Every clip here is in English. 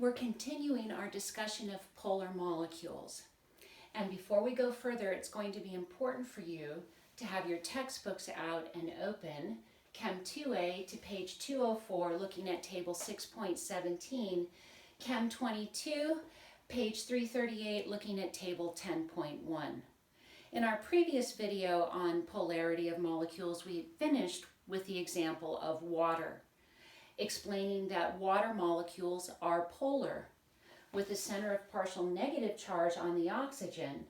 We're continuing our discussion of polar molecules. And before we go further, it's going to be important for you to have your textbooks out and open, Chem 2A to page 204, looking at table 6.17, Chem 22, page 338, looking at table 10.1. In our previous video on polarity of molecules, we finished with the example of water, explaining that water molecules are polar, with the center of partial negative charge on the oxygen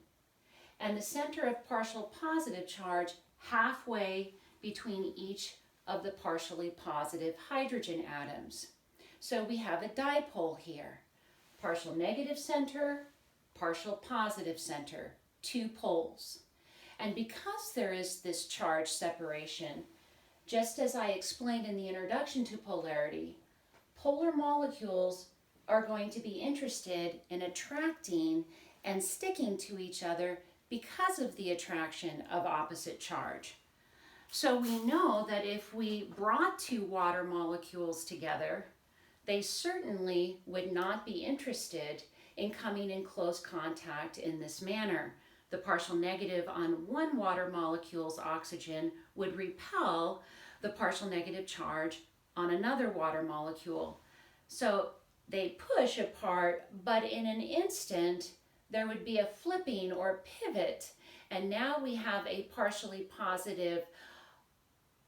and the center of partial positive charge halfway between each of the partially positive hydrogen atoms. So we have a dipole here, partial negative center, partial positive center, two poles. And because there is this charge separation, just as I explained in the introduction to polarity, polar molecules are going to be interested in attracting and sticking to each other because of the attraction of opposite charge. So we know that if we brought two water molecules together, they certainly would not be interested in coming in close contact in this manner. The partial negative on one water molecule's oxygen would repel the partial negative charge on another water molecule. So they push apart, but in an instant, there would be a flipping or pivot, and now we have a partially positive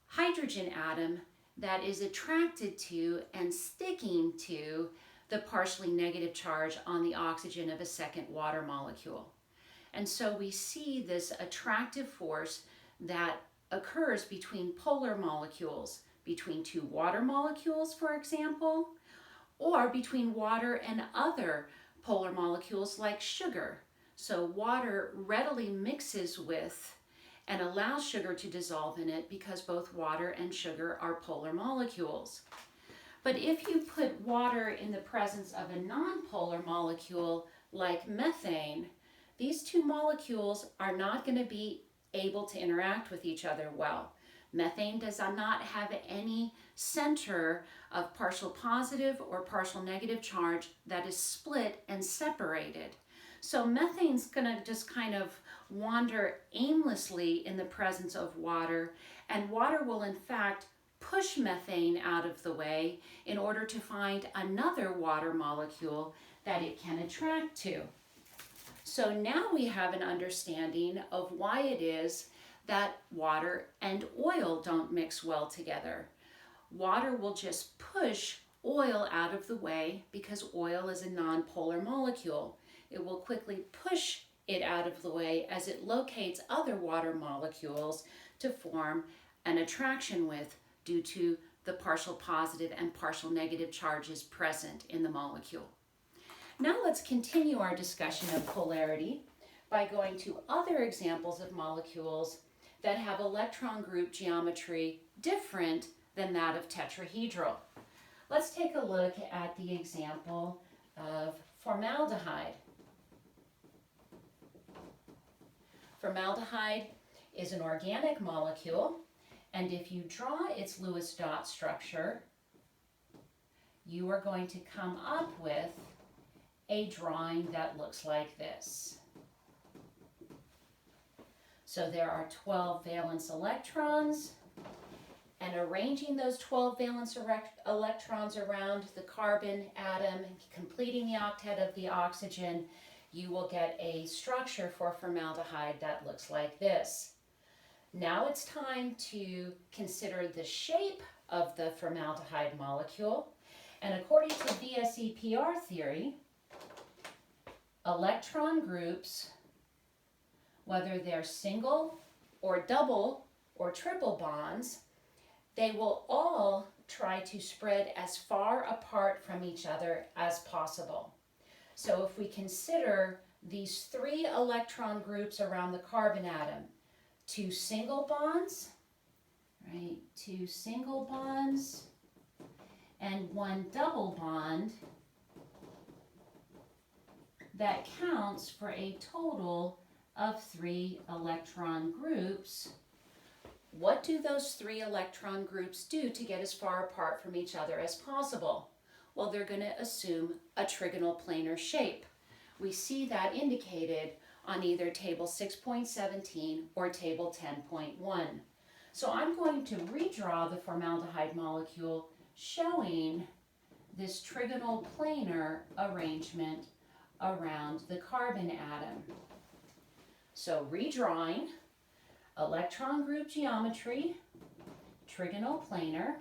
hydrogen atom that is attracted to and sticking to the partially negative charge on the oxygen of a second water molecule. And so we see this attractive force that occurs between polar molecules, between two water molecules, for example, or between water and other polar molecules like sugar. So water readily mixes with and allows sugar to dissolve in it because both water and sugar are polar molecules. But if you put water in the presence of a nonpolar molecule like methane, these two molecules are not going to be able to interact with each other well. Methane does not have any center of partial positive or partial negative charge that is split and separated. So methane's going to just kind of wander aimlessly in the presence of water, and water will in fact push methane out of the way in order to find another water molecule that it can attract to. So now we have an understanding of why it is that water and oil don't mix well together. Water will just push oil out of the way because oil is a nonpolar molecule. It will quickly push it out of the way as it locates other water molecules to form an attraction with due to the partial positive and partial negative charges present in the molecule. Now let's continue our discussion of polarity by going to other examples of molecules that have electron group geometry different than that of tetrahedral. Let's take a look at the example of formaldehyde. Formaldehyde is an organic molecule, and if you draw its Lewis dot structure, you are going to come up with a drawing that looks like this. So there are 12 valence electrons, and arranging those 12 valence electrons around the carbon atom, completing the octet of the oxygen, you will get a structure for formaldehyde that looks like this. Now it's time to consider the shape of the formaldehyde molecule, and according to VSEPR theory, electron groups, whether they're single or double or triple bonds, they will all try to spread as far apart from each other as possible. So if we consider these three electron groups around the carbon atom, two single bonds, right, two single bonds, and one double bond, that counts for a total of 3 electron groups. What do those 3 electron groups do to get as far apart from each other as possible? Well, they're going to assume a trigonal planar shape. We see that indicated on either table 6.17 or table 10.1. So I'm going to redraw the formaldehyde molecule showing this trigonal planar arrangement around the carbon atom. So redrawing, electron group geometry, trigonal planar,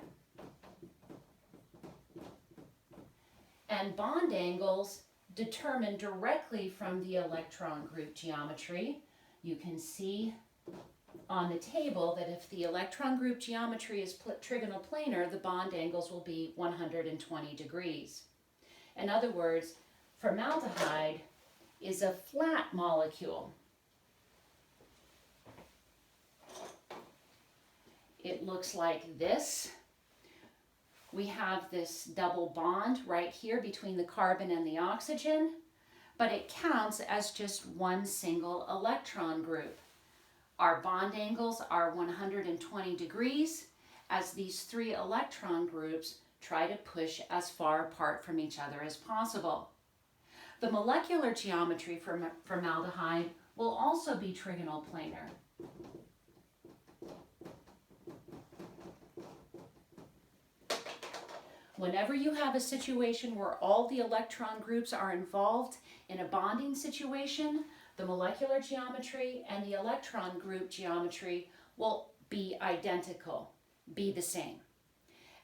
and bond angles determined directly from the electron group geometry. You can see on the table that if the electron group geometry is trigonal planar, the bond angles will be 120 degrees. In other words, formaldehyde is a flat molecule. It looks like this. We have this double bond right here between the carbon and the oxygen, but it counts as just one single electron group. Our bond angles are 120 degrees as these three electron groups try to push as far apart from each other as possible. The molecular geometry for formaldehyde will also be trigonal planar. Whenever you have a situation where all the electron groups are involved in a bonding situation, the molecular geometry and the electron group geometry will be identical, be the same.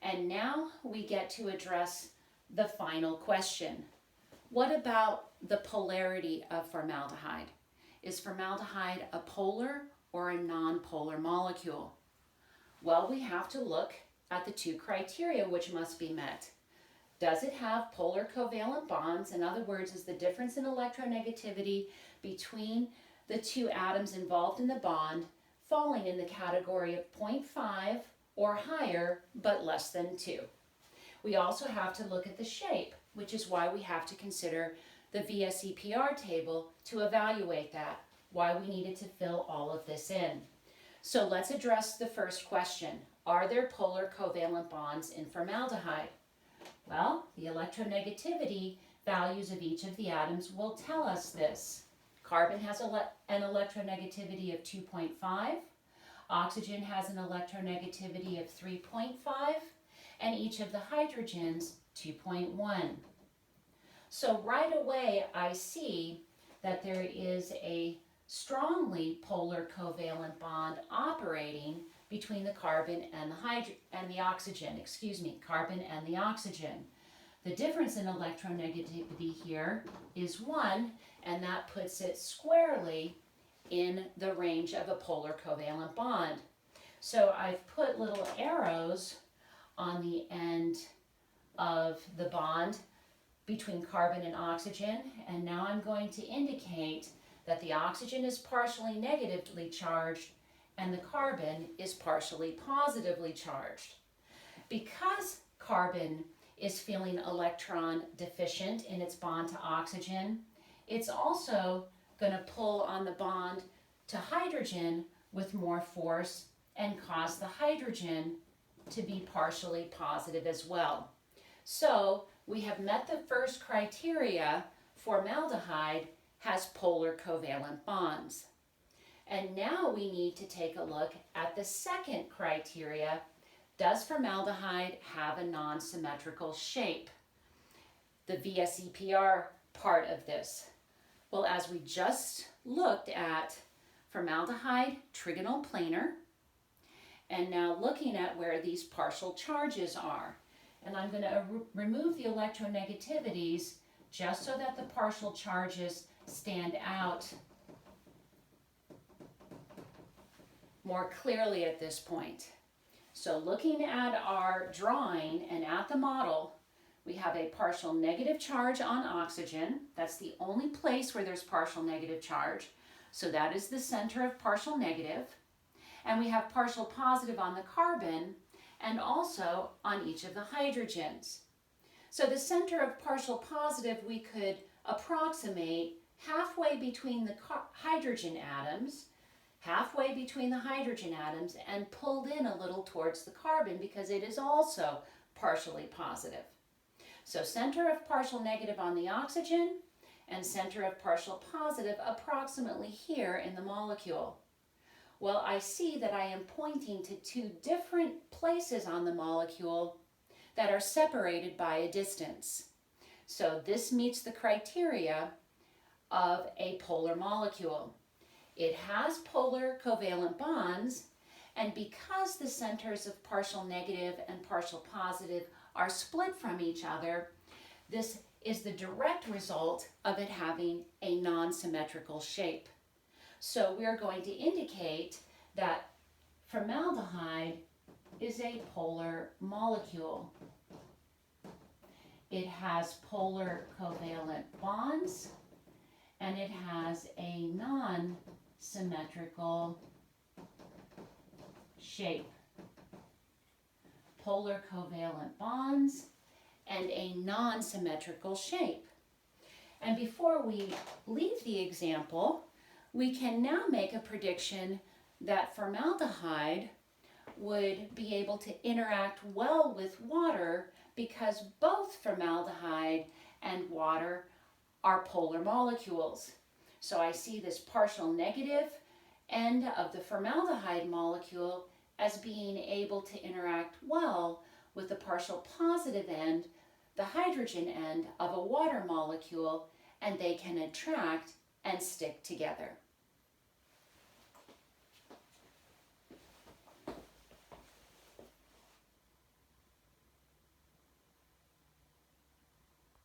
And now we get to address the final question. What about the polarity of formaldehyde? Is formaldehyde a polar or a nonpolar molecule? Well, we have to look at the two criteria which must be met. Does it have polar covalent bonds? In other words, is the difference in electronegativity between the two atoms involved in the bond falling in the category of 0.5 or higher, but less than 2? We also have to look at the shape, which is why we have to consider the VSEPR table to evaluate that, why we needed to fill all of this in. So let's address the first question. Are there polar covalent bonds in formaldehyde? Well, the electronegativity values of each of the atoms will tell us this. Carbon has an electronegativity of 2.5, oxygen has an electronegativity of 3.5, and each of the hydrogens 2.1. So right away I see that there is a strongly polar covalent bond operating between the carbon and the oxygen, carbon and the oxygen. The difference in electronegativity here is 1, and that puts it squarely in the range of a polar covalent bond. So I've put little arrows on the end of the bond between carbon and oxygen, and now I'm going to indicate that the oxygen is partially negatively charged and the carbon is partially positively charged. Because carbon is feeling electron deficient in its bond to oxygen, it's also going to pull on the bond to hydrogen with more force and cause the hydrogen to be partially positive as well. So we have met the first criteria. Formaldehyde has polar covalent bonds. And now we need to take a look at the second criteria. Does formaldehyde have a non-symmetrical shape? The VSEPR part of this. Well, as we just looked at formaldehyde trigonal planar, and now looking at where these partial charges are. And I'm going to remove the electronegativities just so that the partial charges stand out more clearly at this point. So looking at our drawing and at the model, we have a partial negative charge on oxygen. That's the only place where there's partial negative charge. So that is the center of partial negative. And we have partial positive on the carbon and also on each of the hydrogens. So the center of partial positive we could approximate halfway between the hydrogen atoms, and pulled in a little towards the carbon because it is also partially positive. So center of partial negative on the oxygen and center of partial positive approximately here in the molecule. Well, I see that I am pointing to two different places on the molecule that are separated by a distance. So this meets the criteria of a polar molecule. It has polar covalent bonds, and because the centers of partial negative and partial positive are split from each other, this is the direct result of it having a non-symmetrical shape. So we're going to indicate that formaldehyde is a polar molecule. It has polar covalent bonds, and it has a non-symmetrical shape. Polar covalent bonds and a non-symmetrical shape. And before we leave the example, we can now make a prediction that formaldehyde would be able to interact well with water because both formaldehyde and water are polar molecules. So I see this partial negative end of the formaldehyde molecule as being able to interact well with the partial positive end, the hydrogen end of a water molecule, and they can attract and stick together.